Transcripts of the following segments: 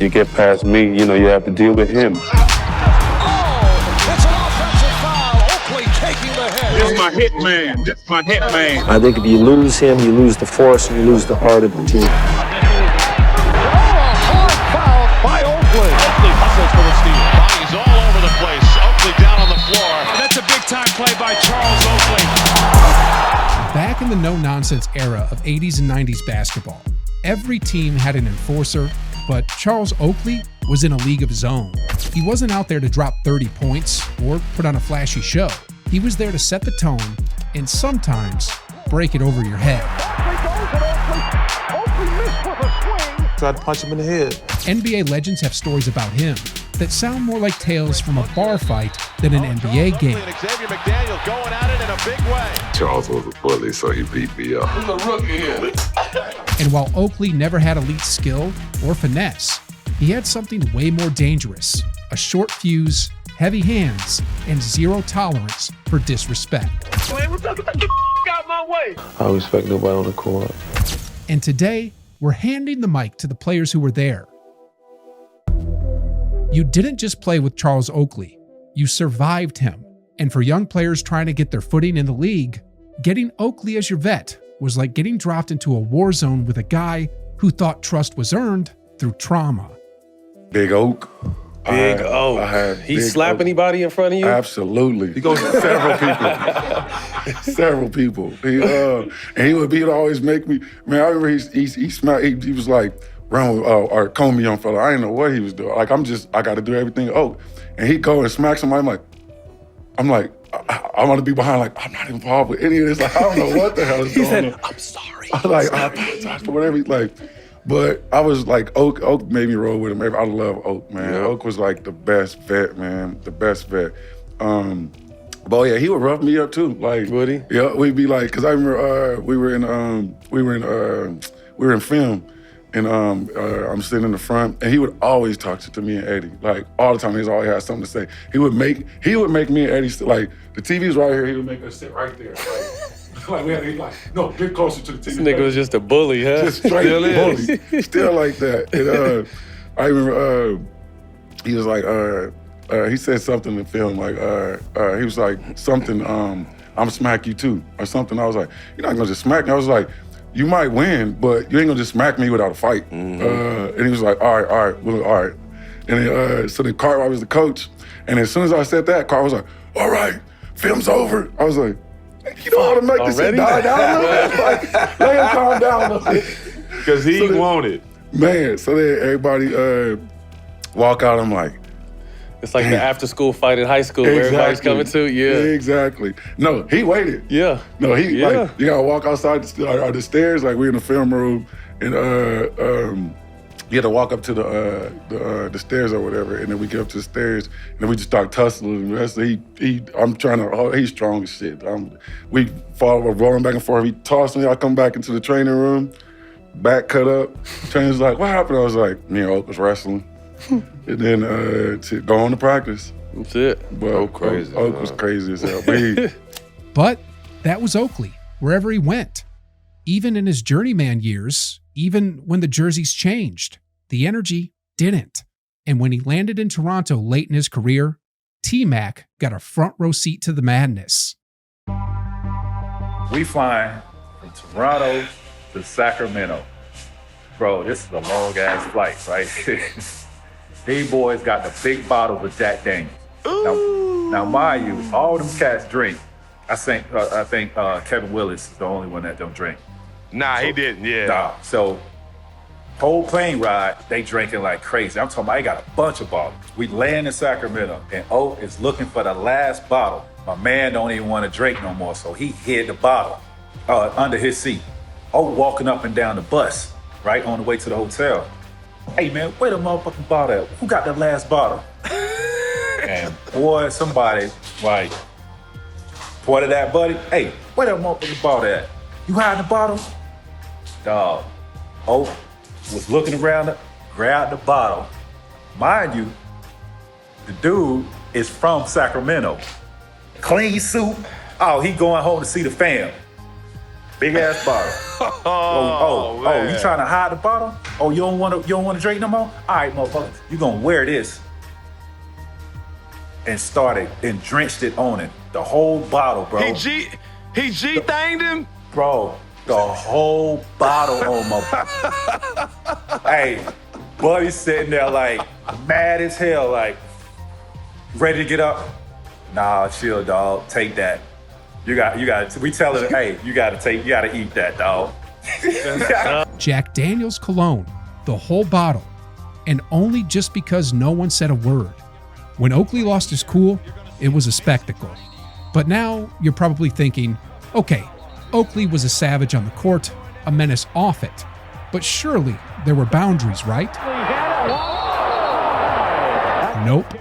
You get past me, you know, you have to deal with him. It's an offensive foul. Oakley taking the head. This is my hit man. This is my hit man. I think if you lose him, you lose the force and you lose the heart of the team. Hard foul by Oakley. Oakley hustles for the steal. Bodies all over the place. Oakley down on the floor. And that's a big-time play by Charles Oakley. Back in the no-nonsense era of 80s and 90s basketball, every team had an enforcer, but Charles Oakley was in a league of his own. He wasn't out there to drop 30 points or put on a flashy show. He was there to set the tone and sometimes break it over your head. Oakley missed with a swing. Tried to punch him in the head. NBA legends have stories about him that sound more like tales from a bar fight than an NBA game. Xavier McDaniel going at it in a big way. Charles was a bully, so he beat me up. He's a rookie here. And while Oakley never had elite skill or finesse, he had something way more dangerous: a short fuse, heavy hands, and zero tolerance for disrespect. Get out my way. I don't respect nobody on the court. And today, we're handing the mic to the players who were there. You didn't just play with Charles Oakley, you survived him. And for young players trying to get their footing in the league, getting Oakley as your vet was like getting dropped into a war zone with a guy who thought trust was earned through trauma. Big Oak. Big O. He slap anybody in front of you? Absolutely. He goes to several people. Several people. And he would always make me, man, I remember he smacked, he was like, run with, or comb me young fella. I didn't know what he was doing. Like, I got to do everything Oak. And he'd go and smack somebody. I'm like, I want to be behind, like, I'm not involved with any of this. Like, I don't know what the hell is going on. I'm sorry. I apologize for whatever, but I was like, Oak made me roll with him. I love Oak, man. Yeah. Oak was like the best vet, man, the best vet. But yeah, he would rough me up too. Like, would he? Yeah, we'd be like, cause I remember we were in film, and I'm sitting in the front, and he would always talk to me and Eddie, like all the time. He always had something to say. He would make me and Eddie like the TV's right here. He would make us sit right there. Like we had to no, get closer to the TV. This nigga was just a bully, huh? Just straight bully. Still like that. And I remember he was like, he said something in the film, like, he was like, something, I'm smack you too, or something. I was like, you're not gonna just smack me. I was like, you might win, but you ain't gonna just smack me without a fight. Mm-hmm. And he was like, all right. And then, so then Carl was the coach, and as soon as I said that, Carl was like, all right, film's over. I was like, you don't want to make this shit die down a little bit? Like, let him calm down a little bit. Because he wanted. Man, so then everybody walk out, I'm like, it's like the after-school fight in high school where everybody's coming to, Exactly. No, he waited. Yeah. No, like, you gotta walk outside the stairs, like we're in the film room, and you had to walk up to the stairs or whatever, and then we get up to the stairs, and then we just start tussling. He's strong as shit. We we're rolling back and forth. He tossed me, I come back into the training room, back cut up. Trainer's like, what happened? I was like, me and Oak was wrestling. And then to go on to practice. That's it. But Oak was crazy as hell. But that was Oakley, wherever he went. Even in his journeyman years, even when the jerseys changed, the energy didn't. And when he landed in Toronto late in his career, T-Mac got a front row seat to the madness. We flying from Toronto to Sacramento. Bro, this is a long ass flight, right? These boys got the big bottles of Jack Daniels. Now mind you, all them cats drink. I think Kevin Willis is the only one that don't drink. Nah, he didn't, yeah. Nah, so whole plane ride, they drinking like crazy. I'm talking about, they got a bunch of bottles. We land in Sacramento, and Oak is looking for the last bottle. My man don't even want to drink no more, so he hid the bottle under his seat. Oak walking up and down the bus, right, on the way to the hotel. Hey man, where the motherfucking bottle at? Who got the last bottle? And boy, somebody, like, pointed at buddy, hey, where that motherfucking bottle at? You hiding the bottle? Dog, Oak was looking around, grabbed the bottle. Mind you, the dude is from Sacramento. Clean suit. Oh, he going home to see the fam. Big ass bottle. Oh, you trying to hide the bottle? Oh, you don't want to drink no more? All right, motherfucker, you gonna wear this. And started and drenched it on it. The whole bottle, bro. He G-thanged him? Bro, the whole bottle on my. Hey, buddy's sitting there like mad as hell, like ready to get up. Nah, chill, dog. Take that. You got. We tell him, hey, you gotta eat that, dog. Jack Daniel's cologne, the whole bottle, and only just because no one said a word. When Oakley lost his cool, it was a spectacle. But now you're probably thinking, okay, Oakley was a savage on the court, a menace off it. But surely there were boundaries, right? Nope.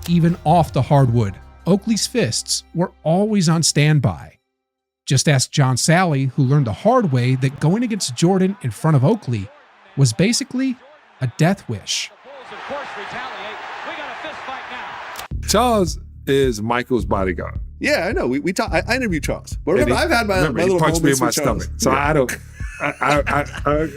Even off the hardwood, Oakley's fists were always on standby. Just ask John Sally, who learned the hard way that going against Jordan in front of Oakley was basically a death wish. Charles is Michael's bodyguard. Yeah, I know. We talk. I interviewed Charles. But remember, I've had my little punched me in moments my with Charles. stomach. So I don't.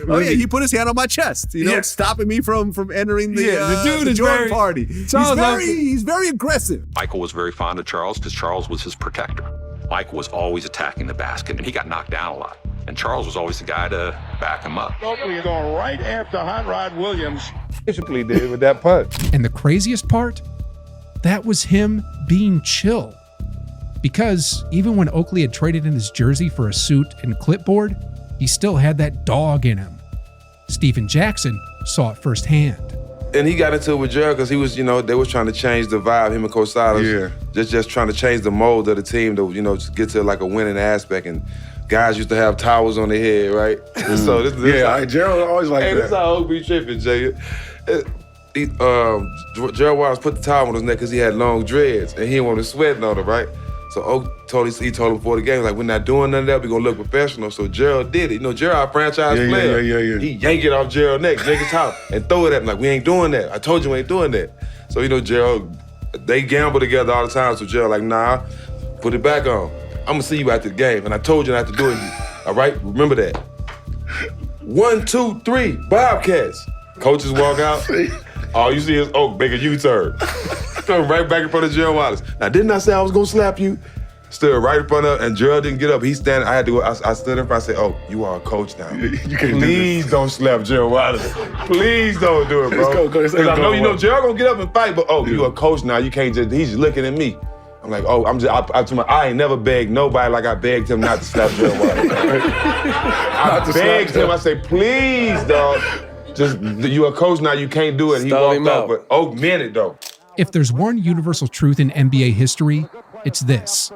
Oh yeah, he put his hand on my chest. You know, stopping me from entering the dude is Jordan very, party. He's very aggressive. Michael was very fond of Charles because Charles was his protector. Michael was always attacking the basket, and he got knocked down a lot. And Charles was always the guy to back him up. Oakley going right after Hot Rod Williams. Basically did with that punch. And the craziest part? That was him being chill. Because even when Oakley had traded in his jersey for a suit and clipboard, he still had that dog in him. Stephen Jackson saw it firsthand. And he got into it with Gerald because he was, they was trying to change the vibe, him and Coach Silas. Yeah. Just trying to change the mold of the team to, just get to like a winning aspect. And guys used to have towels on their head, right? So this Gerald always like that. This how Oak be tripping, Jay. Gerald Wallace put the towel on his neck because he had long dreads and he didn't want to sweat on it, right? So Oak told him before the game, like, we're not doing none of that, we're gonna look professional. So Gerald did it. Gerald, our franchise player. Yeah. He yanked it off Gerald's neck, take his towel, and throw it at him like, we ain't doing that. I told you we ain't doing that. So, Gerald, they gamble together all the time. So Gerald like, nah, put it back on. I'm gonna see you after the game. And I told you not to do it. All right, remember that. 1, 2, 3, Bobcats. Coaches walk out. All you see is Oak make a U-turn. Coming right back in front of Gerald Wallace. Now, didn't I say I was gonna slap you? Stood right in front of, and Gerald didn't get up. He's standing. I had to go. I stood in front. I said, "Oh, you are a coach now. You can't Please don't slap Gerald Wallace. Please don't do it, bro. Because I know Gerald gonna get up and fight, but you a coach now. You can't just. He's just looking at me. I'm like, I ain't never begged nobody like I begged him not to slap Gerald Wallace. I begged him. I said, please, dog. Just you a coach now. You can't do it. He walked off, but Oak meant it though. If there's one universal truth in NBA history, it's this.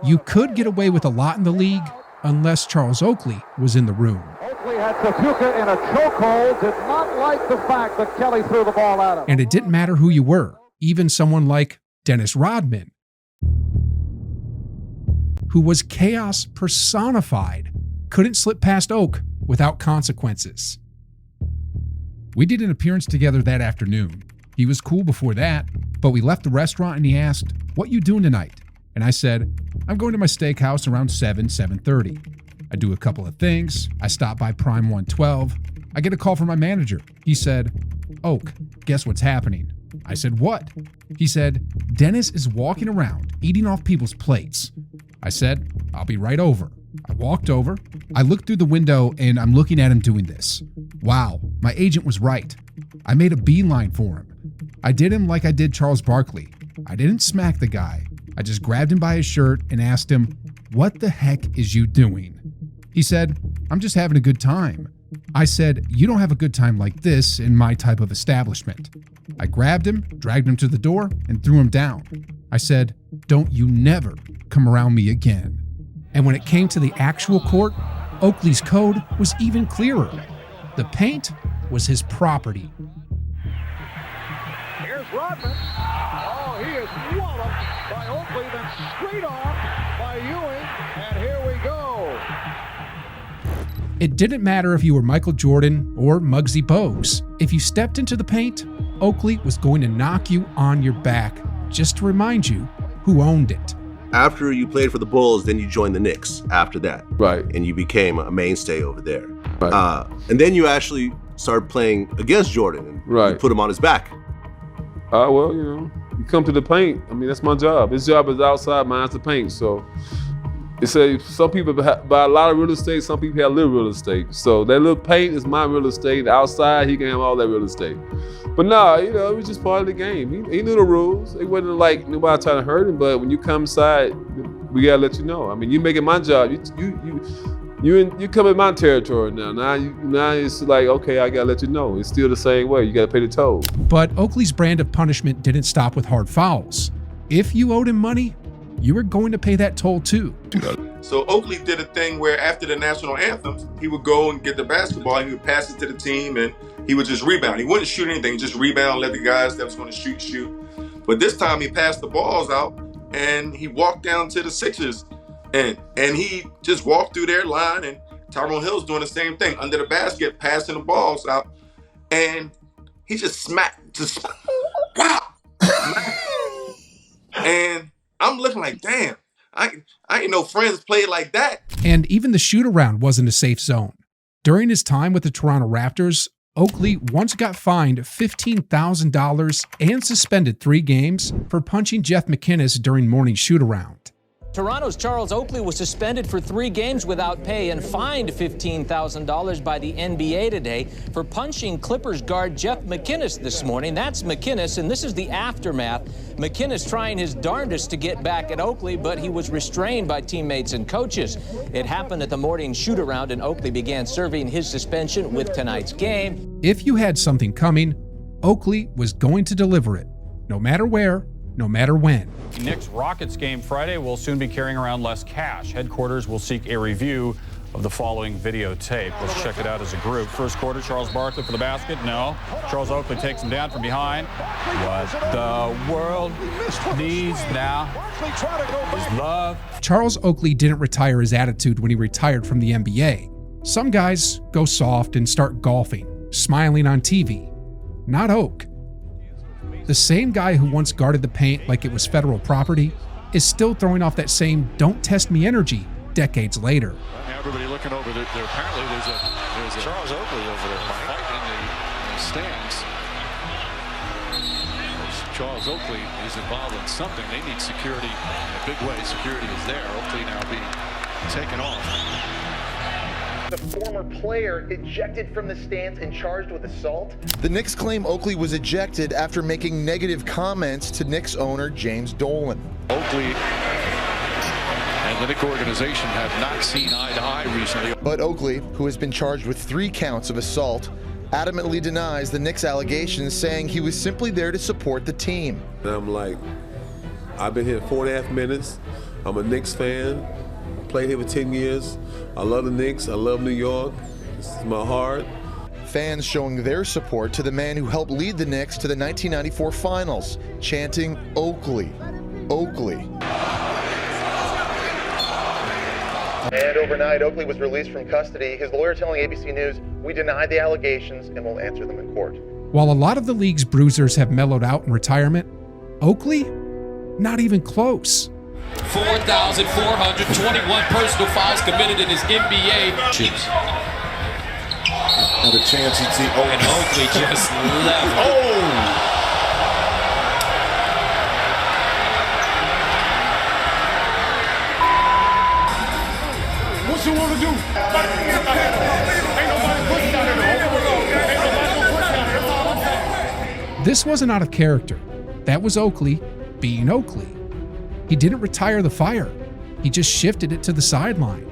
You could get away with a lot in the league unless Charles Oakley was in the room. Oakley had Tapuka in a chokehold, did not like the fact that Kelly threw the ball at him. And it didn't matter who you were, even someone like Dennis Rodman, who was chaos personified, couldn't slip past Oak without consequences. We did an appearance together that afternoon. He was cool before that, but we left the restaurant and he asked, "What you doing tonight?" And I said, "I'm going to my steakhouse around 7:30. I do a couple of things. I stop by Prime 112. I get a call from my manager. He said, 'Oak, guess what's happening?' I said, 'What?' He said, 'Dennis is walking around eating off people's plates.' I said, 'I'll be right over.' I walked over. I looked through the window and I'm looking at him doing this. Wow, my agent was right. I made a beeline for him. I did him like I did Charles Barkley. I didn't smack the guy. I just grabbed him by his shirt and asked him, 'What the heck is you doing?' He said, 'I'm just having a good time.' I said, 'You don't have a good time like this in my type of establishment.' I grabbed him, dragged him to the door, and threw him down. I said, 'Don't you never come around me again.' And when it came to the actual court, Oakley's code was even clearer. The paint was his property. Here's Rodman. Oh, he is walloped by Oakley, then straight off by Ewing, and here we go. It didn't matter if you were Michael Jordan or Muggsy Bogues. If you stepped into the paint, Oakley was going to knock you on your back, just to remind you who owned it. after you played for the Bulls, then you joined the Knicks after that. Right. And you became a mainstay over there. Right. And then you actually started playing against Jordan and you put him on his back. Well, you know, you come to the paint. I mean, that's my job. His job is outside, mine's the paint. So it's some people buy a lot of real estate, some people have little real estate. So that little paint is my real estate. Outside, he can have all that real estate. But no, you know, it was just part of the game. He knew the rules. It wasn't like nobody trying to hurt him, but when you come inside, we gotta let you know. I mean, you making my job. You come in my territory now. Now it's like, okay, I gotta let you know. It's still the same way. You gotta pay the toll. But Oakley's brand of punishment didn't stop with hard fouls. If you owed him money, you were going to pay that toll too. So Oakley did a thing where after the national anthems, he would go and get the basketball and he would pass it to the team and he would just rebound. He wouldn't shoot anything, just rebound, let the guys that was going to shoot. But this time he passed the balls out and he walked down to the Sixers and he just walked through their line and Tyrone Hill's doing the same thing under the basket, passing the balls out. And he just smacked. And I'm looking like, damn, I ain't no friends played like that. And even the shoot-around wasn't a safe zone. During his time with the Toronto Raptors, Oakley once got fined $15,000 and suspended 3 games for punching Jeff McInnes during morning shoot-around. Toronto's Charles Oakley was suspended for 3 games without pay and fined $15,000 by the NBA today for punching Clippers guard Jeff McInnes this morning. That's McInnes, and this is the aftermath. McInnes trying his darndest to get back at Oakley, but he was restrained by teammates and coaches. It happened at the morning shoot-around, and Oakley began serving his suspension with tonight's game. If you had something coming, Oakley was going to deliver it, no matter where, no matter when. Knicks Rockets game Friday will soon be carrying around less cash. Headquarters will seek a review of the following videotape. Let's check it out as a group. First quarter, Charles Barkley for the basket. No. Charles Oakley takes him down from behind. What the world needs now is love. Charles Oakley didn't retire his attitude when he retired from the NBA. Some guys go soft and start golfing, smiling on TV. Not Oak. The same guy who once guarded the paint like it was federal property is still throwing off that same "don't test me" energy decades later. Everybody looking over there. Apparently there's a Charles Oakley over there fight in the stands. Charles Oakley is involved in something. They need security in a big way. Security is there. Oakley now being taken off. The former player ejected from the stands and charged with assault. The Knicks claim Oakley was ejected after making negative comments to Knicks owner James Dolan. Oakley and the Knicks organization have not seen eye to eye recently. But Oakley, who has been charged with 3 counts of assault, adamantly denies the Knicks allegations, saying he was simply there to support the team. And I'm like, I've been here 4.5 minutes. I'm a Knicks fan. Played here for 10 years. I love the Knicks. I love New York. This is my heart. Fans showing their support to the man who helped lead the Knicks to the 1994 finals, chanting Oakley, Oakley. And overnight, Oakley was released from custody. His lawyer telling ABC News, "We deny the allegations and will answer them in court." While a lot of the league's bruisers have mellowed out in retirement, Oakley, not even close. 4,421 personal fouls committed in his NBA. And a chance he'd see And Oakley just left. Oh! What you want to do? This wasn't out of character. That was Oakley being Oakley. He didn't retire the fire. He just shifted it to the sideline.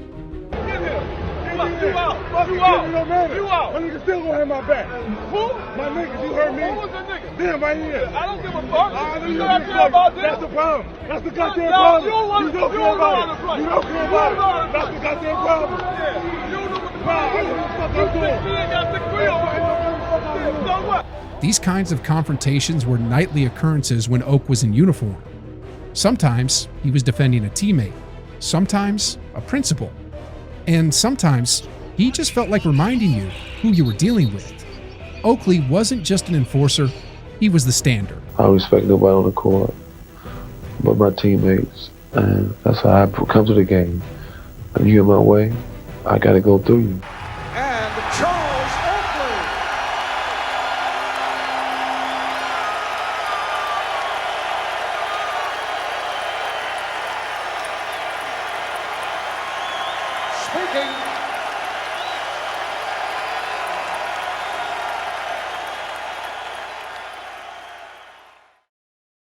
You out. My nigga still gonna have my back. Who? My niggas, you heard me. Who was that nigga? Them right here. I don't give a fuck. You don't care about them. That's the problem. That's the goddamn problem. You don't care about it. You don't care about it. That's the goddamn problem. You don't know what the fuck I'm doing. These kinds of confrontations were nightly occurrences when Oak was in uniform. Sometimes he was defending a teammate, sometimes a principal, and sometimes he just felt like reminding you who you were dealing with. Oakley wasn't just an enforcer, he was the standard. I respect nobody on the court but my teammates And that's how I come to the game. When you in my way, I got to go through you. And Charles Oakley. Speaking